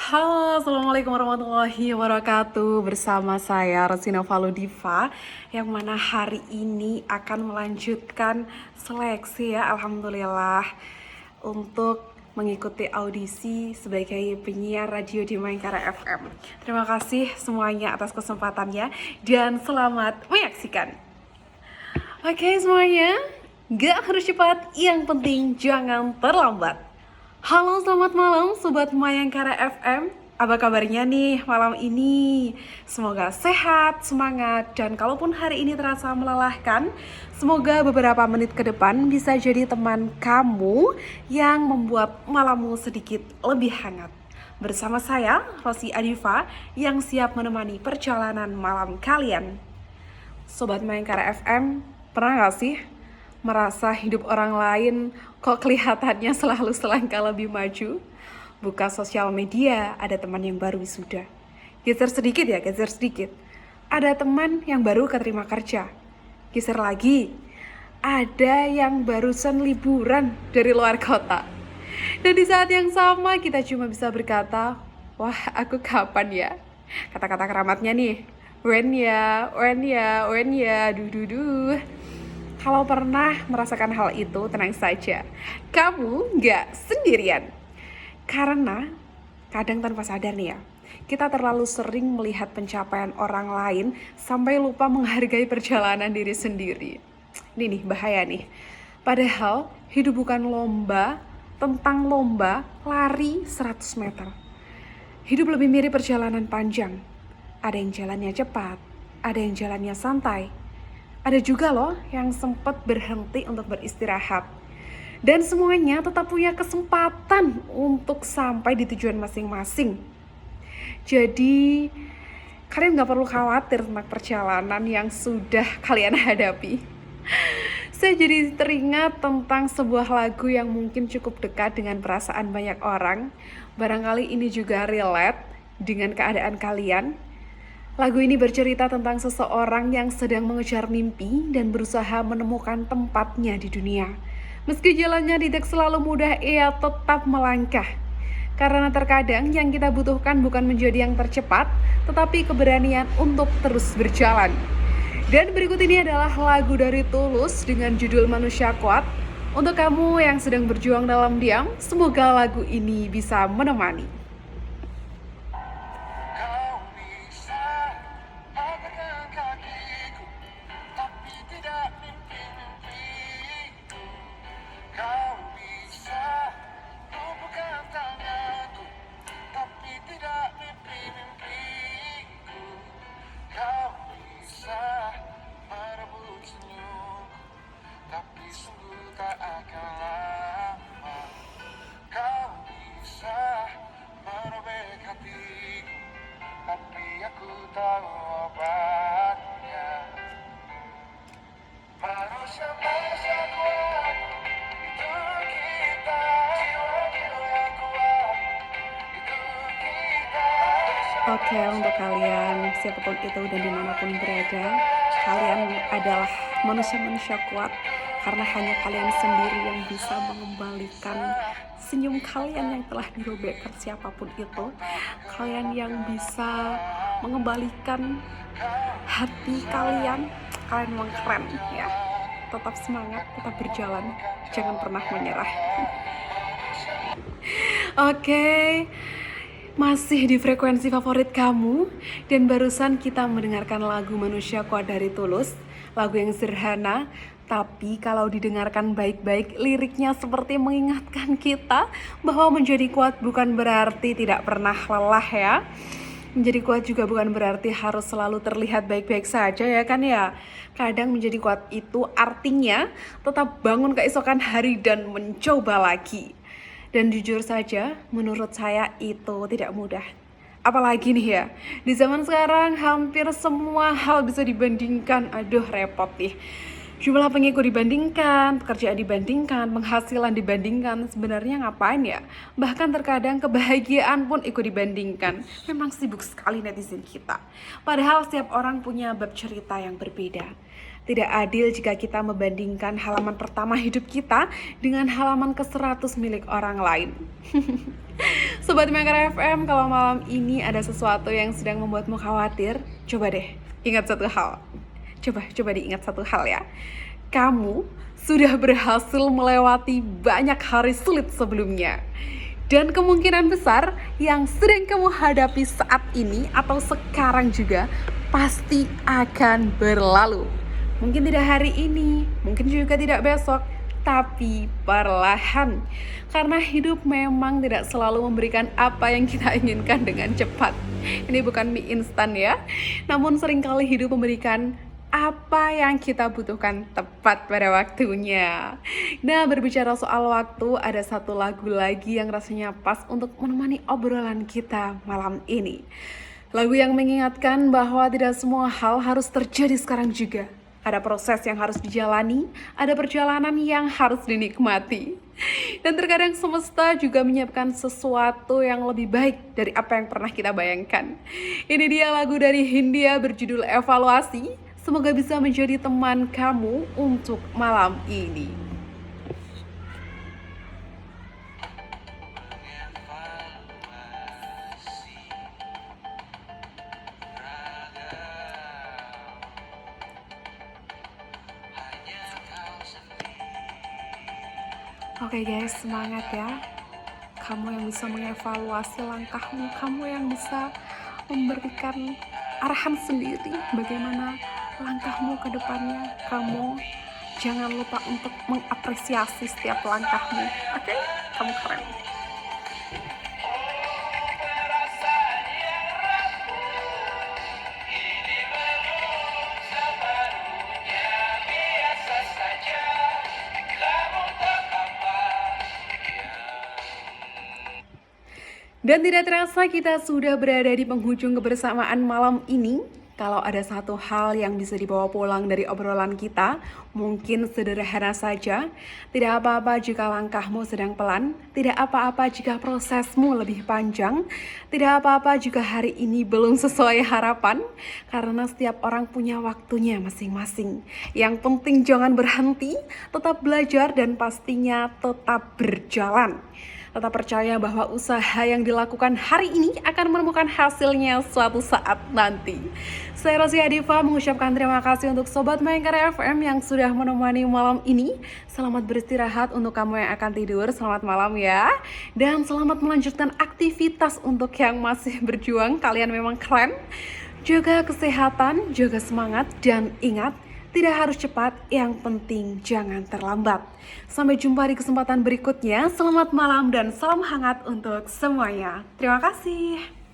Halo, Assalamualaikum warahmatullahi wabarakatuh. Bersama saya Rosina Faludiva, yang mana hari ini akan melanjutkan seleksi ya, Alhamdulillah, untuk mengikuti audisi sebagai penyiar radio di Maengkara FM. Terima kasih semuanya atas kesempatannya dan selamat menyaksikan. Oke semuanya, gak harus cepat, yang penting jangan terlambat. Halo, selamat malam Sobat Mayangkara FM. Apa kabarnya nih malam ini? Semoga sehat, semangat, dan kalaupun hari ini terasa melelahkan, semoga beberapa menit ke depan bisa jadi teman kamu yang membuat malammu sedikit lebih hangat. Bersama saya, Rosi Adifa, yang siap menemani perjalanan malam kalian. Sobat Mayangkara FM, pernah gak sih merasa hidup orang lain kok kelihatannya selalu selangkah lebih maju? Buka sosial media, ada teman yang baru wisuda. Geser sedikit ya, geser sedikit. Ada teman yang baru keterima kerja. Geser lagi, ada yang barusan liburan dari luar kota. Dan di saat yang sama kita cuma bisa berkata, wah aku kapan ya? Kata-kata keramatnya nih, when ya, duh duh duh. Kalau pernah merasakan hal itu, tenang saja, kamu gak sendirian. Karena kadang tanpa sadar nih ya, kita terlalu sering melihat pencapaian orang lain sampai lupa menghargai perjalanan diri sendiri. Ini nih bahaya nih. Padahal hidup bukan lomba tentang lomba lari 100 meter. Hidup lebih mirip perjalanan panjang. Ada yang jalannya cepat, ada yang jalannya santai. Ada juga loh yang sempat berhenti untuk beristirahat. Dan semuanya tetap punya kesempatan untuk sampai di tujuan masing-masing. Jadi kalian gak perlu khawatir tentang perjalanan yang sudah kalian hadapi. Saya jadi teringat tentang sebuah lagu yang mungkin cukup dekat dengan perasaan banyak orang. Barangkali ini juga relate dengan keadaan kalian. Lagu ini bercerita tentang seseorang yang sedang mengejar mimpi dan berusaha menemukan tempatnya di dunia. Meski jalannya tidak selalu mudah, ia tetap melangkah. Karena terkadang yang kita butuhkan bukan menjadi yang tercepat, tetapi keberanian untuk terus berjalan. Dan berikut ini adalah lagu dari Tulus dengan judul Manusia Kuat. Untuk kamu yang sedang berjuang dalam diam, semoga lagu ini bisa menemani. Oke, untuk kalian siapapun itu dan dimanapun berada, kalian adalah manusia-manusia kuat. Karena hanya kalian sendiri yang bisa mengembalikan senyum kalian yang telah dirobekkan siapapun itu. Kalian yang bisa mengembalikan hati kalian. Kalian memang keren ya. Tetap semangat, tetap berjalan, jangan pernah menyerah. Oke, masih di frekuensi favorit kamu, dan barusan kita mendengarkan lagu Manusia Kuat dari Tulus. Lagu yang sederhana, tapi kalau didengarkan baik-baik, liriknya seperti mengingatkan kita bahwa menjadi kuat bukan berarti tidak pernah lelah ya. Menjadi kuat juga bukan berarti harus selalu terlihat baik-baik saja ya kan ya. Kadang menjadi kuat itu artinya tetap bangun keesokan hari dan mencoba lagi. Dan jujur saja, menurut saya itu tidak mudah. Apalagi nih ya, di zaman sekarang hampir semua hal bisa dibandingkan. Aduh, repot nih. Jumlah pengikut dibandingkan, pekerjaan dibandingkan, penghasilan dibandingkan. Sebenarnya ngapain ya? Bahkan terkadang kebahagiaan pun ikut dibandingkan. Memang sibuk sekali netizen kita. Padahal setiap orang punya bab cerita yang berbeda. Tidak adil jika kita membandingkan halaman pertama hidup kita dengan halaman ke-100 milik orang lain. Sobat Mangkara FM, kalau malam ini ada sesuatu yang sedang membuatmu khawatir, coba deh ingat satu hal. Coba diingat satu hal ya. Kamu sudah berhasil melewati banyak hari sulit sebelumnya. Dan kemungkinan besar yang sedang kamu hadapi saat ini atau sekarang juga pasti akan berlalu. Mungkin tidak hari ini, mungkin juga tidak besok, tapi perlahan. Karena hidup memang tidak selalu memberikan apa yang kita inginkan dengan cepat. Ini bukan mie instan ya. Namun seringkali hidup memberikan apa yang kita butuhkan tepat pada waktunya. Nah, berbicara soal waktu, ada satu lagu lagi yang rasanya pas untuk menemani obrolan kita malam ini. Lagu yang mengingatkan bahwa tidak semua hal harus terjadi sekarang juga. Ada proses yang harus dijalani, ada perjalanan yang harus dinikmati. Dan terkadang semesta juga menyiapkan sesuatu yang lebih baik dari apa yang pernah kita bayangkan. Ini dia lagu dari Hindia berjudul Evaluasi. Semoga bisa menjadi teman kamu untuk malam ini. Oke guys, semangat ya. Kamu yang bisa mengevaluasi langkahmu, kamu yang bisa memberikan arahan sendiri bagaimana langkahmu ke depannya. Kamu jangan lupa untuk mengapresiasi setiap langkahmu. Oke? Kamu keren. Dan tidak terasa kita sudah berada di penghujung kebersamaan malam ini. Kalau ada satu hal yang bisa dibawa pulang dari obrolan kita, mungkin sederhana saja. Tidak apa-apa jika langkahmu sedang pelan, tidak apa-apa jika prosesmu lebih panjang, tidak apa-apa jika hari ini belum sesuai harapan, karena setiap orang punya waktunya masing-masing. Yang penting jangan berhenti, tetap belajar dan pastinya tetap berjalan. Tetap percaya bahwa usaha yang dilakukan hari ini akan menemukan hasilnya suatu saat nanti. Saya Rosia Diva mengucapkan terima kasih untuk Sobat Mangkara FM yang sudah menemani malam ini. Selamat beristirahat untuk kamu yang akan tidur, selamat malam ya. Dan selamat melanjutkan aktivitas untuk yang masih berjuang, kalian memang keren. Jaga kesehatan, jaga semangat, dan ingat, tidak harus cepat, yang penting jangan terlambat. Sampai jumpa di kesempatan berikutnya. Selamat malam dan salam hangat untuk semuanya. Terima kasih.